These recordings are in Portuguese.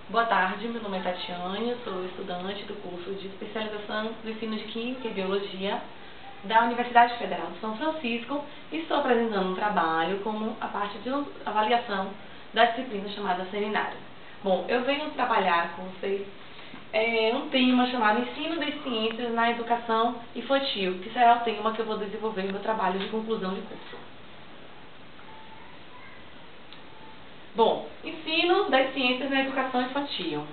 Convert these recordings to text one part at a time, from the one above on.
Boa tarde, meu nome é Tatiane, eu sou estudante do curso de especialização do ensino de Química e Biologia da Universidade Federal de São Francisco e estou apresentando um trabalho como a parte de avaliação da disciplina chamada seminário. Bom, eu venho trabalhar com vocês um tema chamado Ensino das Ciências na Educação Infantil, que será o tema que eu vou desenvolver no meu trabalho de conclusão de curso. Bom, ensino das ciências na educação infantil.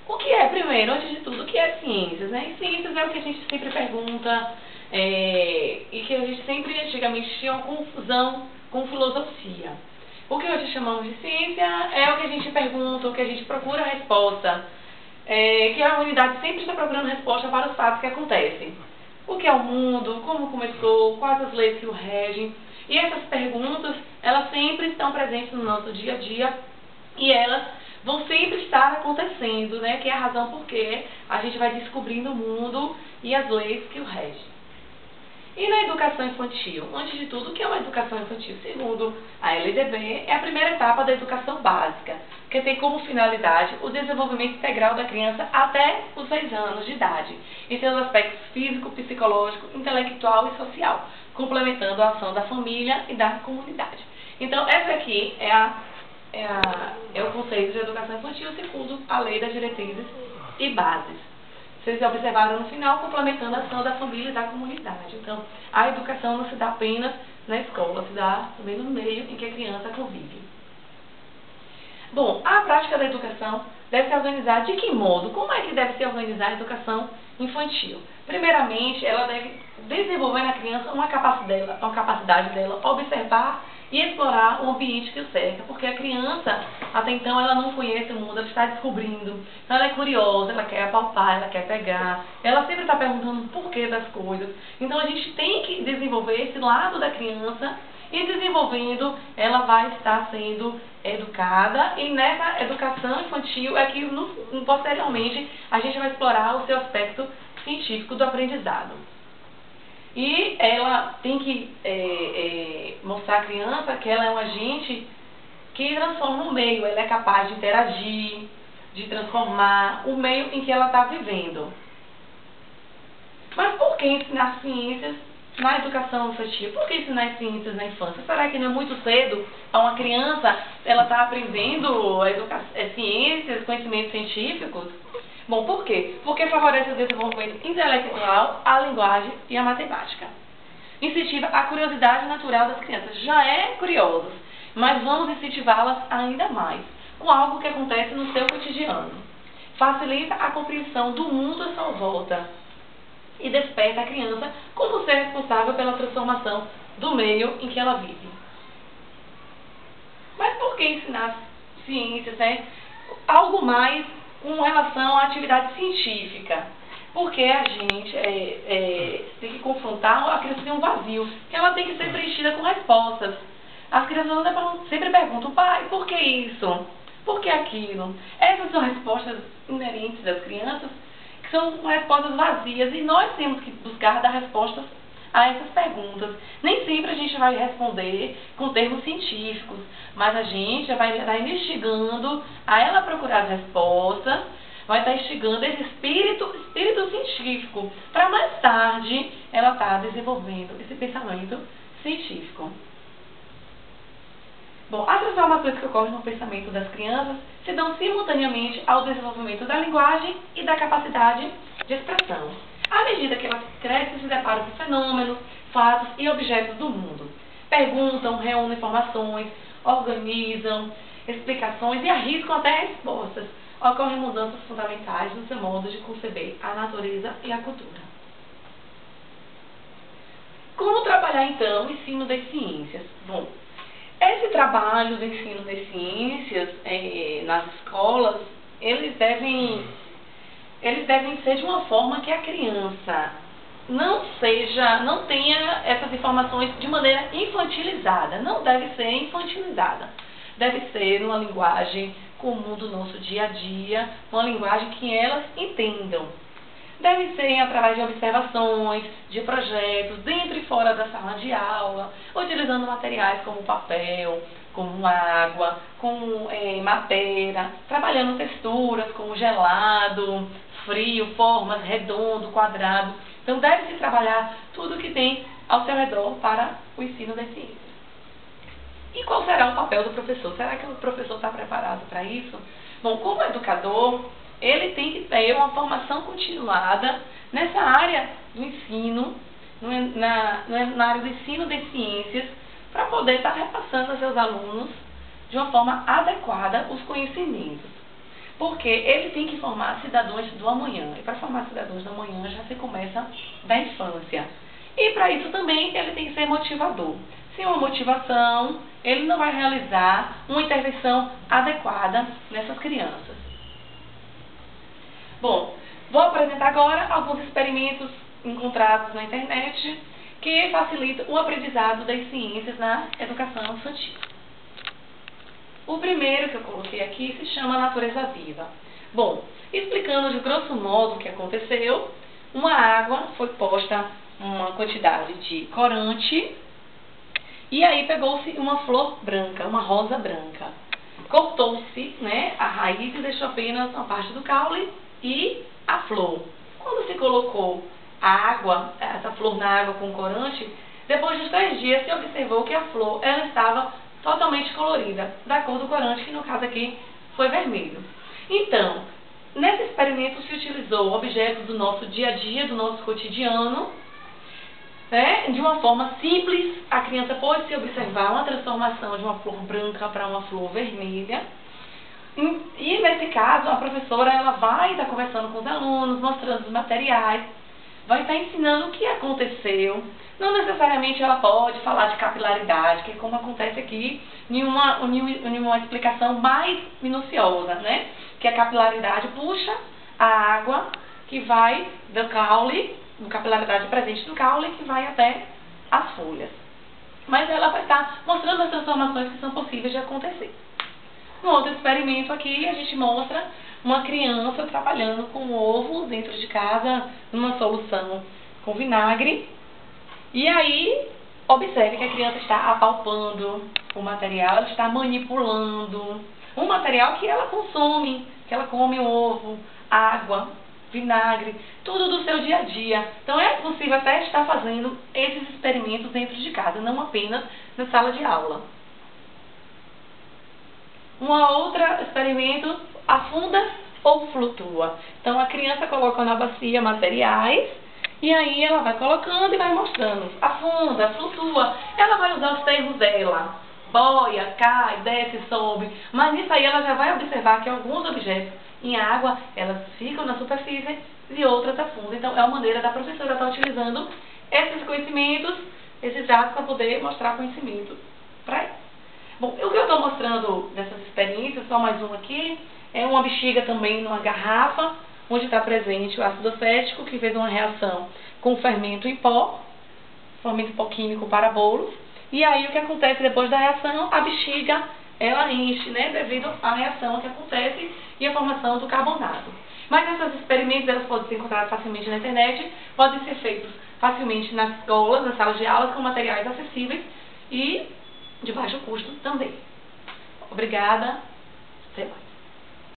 O que é, primeiro, antes de tudo, o que é ciências, né? E ciências é o que a gente sempre pergunta e que a gente sempre, antigamente, tinha uma confusão com filosofia. O que hoje chamamos de ciência é o que a gente pergunta, o que a gente procura a resposta, que a humanidade sempre está procurando resposta para os fatos que acontecem. O que é o mundo, como começou, quais as leis que o regem. E essas perguntas, elas sempre estão presentes no nosso dia a dia e elas vão sempre estar acontecendo, né? Que é a razão por que a gente vai descobrindo o mundo e as leis que o regem. E na educação infantil? Antes de tudo, o que é uma educação infantil? Segundo a LDB, é a primeira etapa da educação básica, que tem como finalidade o desenvolvimento integral da criança até os 6 anos de idade, em seus aspectos físico, psicológico, intelectual e social, complementando a ação da família e da comunidade. Então, essa aqui é o conceito de educação infantil segundo a Lei das Diretrizes e Bases. Vocês observaram no final, complementando a ação da família e da comunidade. Então, a educação não se dá apenas na escola, se dá também no meio em que a criança convive. Bom, a prática da educação deve se organizar de que modo? Como é que deve se organizar a educação infantil? Primeiramente, ela deve desenvolver na criança uma capacidade dela observar e explorar o ambiente que o cerca, porque a criança, até então, ela não conhece o mundo, ela está descobrindo. Então, ela é curiosa, ela quer apalpar, ela quer pegar, ela sempre está perguntando o porquê das coisas. Então, a gente tem que desenvolver esse lado da criança e desenvolvendo, ela vai estar sendo educada e nessa educação infantil é que, posteriormente, a gente vai explorar o seu aspecto científico do aprendizado. E ela tem que mostrar à criança que ela é um agente que transforma o meio, ela é capaz de interagir, de transformar o meio em que ela está vivendo. Mas por que ensinar ciências na educação infantil? Por que ensinar ciências na infância? Será que não é muito cedo a uma criança, ela está aprendendo ciências, conhecimentos científicos? Bom, por quê? Porque favorece o desenvolvimento intelectual, a linguagem e a matemática. Incentiva a curiosidade natural das crianças. Já é curiosas, mas vamos incentivá-las ainda mais, com algo que acontece no seu cotidiano. Facilita a compreensão do mundo à sua volta e desperta a criança como ser responsável pela transformação do meio em que ela vive. Mas por que ensinar ciências, né? Algo mais com relação à atividade científica? Porque a gente tem que confrontar, a criança tem um vazio, que ela tem que ser preenchida com respostas. As crianças sempre perguntam, pai, por que isso? Por que aquilo? Essas são respostas inerentes das crianças, que são respostas vazias, e nós temos que buscar dar respostas a essas perguntas. Nem sempre a gente vai responder com termos científicos, mas a gente vai estar investigando a ela procurar as respostas, vai estar instigando esse espírito científico, para mais tarde ela estar desenvolvendo esse pensamento científico. Bom, as transformações que ocorrem no pensamento das crianças se dão simultaneamente ao desenvolvimento da linguagem e da capacidade de expressão. À medida que elas crescem, se deparam com fenômenos, fatos e objetos do mundo. Perguntam, reúnem informações, organizam explicações e arriscam até respostas. Ocorrem mudanças fundamentais no seu modo de conceber a natureza e a cultura. Como trabalhar, então, o ensino das ciências? Bom, esse trabalho do ensino das ciências nas escolas, eles devem ser de uma forma que a criança não tenha essas informações de maneira infantilizada. Não deve ser infantilizada. Deve ser numa linguagem comum do nosso dia a dia, uma linguagem que elas entendam. Deve ser através de observações, de projetos, dentro e fora da sala de aula, utilizando materiais como papel, como água, como matéria, trabalhando texturas como gelado, frio, formas, redondo, quadrado. Então deve-se trabalhar tudo que tem ao seu redor para o ensino das ciências. E qual será o papel do professor? Será que o professor está preparado para isso? Bom, como educador, ele tem que ter uma formação continuada nessa área do ensino, na área do ensino das ciências, para poder estar repassando aos seus alunos de uma forma adequada os conhecimentos. Porque ele tem que formar cidadãos do amanhã. E para formar cidadãos do amanhã já se começa da infância. E para isso também ele tem que ser motivador. Sem uma motivação, ele não vai realizar uma intervenção adequada nessas crianças. Bom, vou apresentar agora alguns experimentos encontrados na internet que facilitam o aprendizado das ciências na educação infantil. O primeiro que eu coloquei aqui se chama Natureza Viva. Bom, explicando de grosso modo o que aconteceu, uma água foi posta uma quantidade de corante e aí pegou-se uma flor branca, uma rosa branca. Cortou-se, né, a raiz e deixou apenas uma parte do caule e a flor. Quando se colocou a água, essa flor na água com corante, depois de 3 dias se observou que a flor ela estava totalmente colorida, da cor do corante, que no caso aqui foi vermelho. Então, nesse experimento se utilizou objetos do nosso dia a dia, do nosso cotidiano, né? De uma forma simples, a criança pode se observar uma transformação de uma flor branca para uma flor vermelha. E nesse caso, a professora ela vai estar conversando com os alunos, mostrando os materiais, vai estar ensinando o que aconteceu. Não necessariamente ela pode falar de capilaridade, que é como acontece aqui em uma explicação mais minuciosa, né? Que a capilaridade puxa a água que vai do caule, a capilaridade presente do caule, que vai até as folhas. Mas ela vai estar mostrando as transformações que são possíveis de acontecer. No outro experimento aqui, a gente mostra uma criança trabalhando com ovo dentro de casa, numa solução com vinagre. E aí, observe que a criança está apalpando o material, ela está manipulando um material que ela consome, que ela come ovo, água, vinagre, tudo do seu dia a dia. Então é possível até estar fazendo esses experimentos dentro de casa, não apenas na sala de aula. Um outro experimento, afunda ou flutua. Então a criança coloca na bacia materiais e aí ela vai colocando e vai mostrando. Afunda, flutua. Ela vai usar os termos dela. Boia, cai, desce, sobe. Mas nisso aí ela já vai observar que alguns objetos em água, elas ficam na superfície e outras afundam. Então é uma maneira da professora estar utilizando esses conhecimentos, esses dados para poder mostrar conhecimento para ela. Bom, o que eu estou mostrando dessas experiências, só mais uma aqui, é uma bexiga também numa garrafa, onde está presente o ácido acético, que fez uma reação com o fermento em pó, químico para bolos. E aí o que acontece depois da reação? A bexiga, ela enche, né, devido à reação que acontece e a formação do carbonato. Mas esses experimentos, elas podem ser encontrados facilmente na internet, podem ser feitos facilmente nas escolas, nas salas de aulas, com materiais acessíveis e de baixo custo também. Obrigada. Até mais.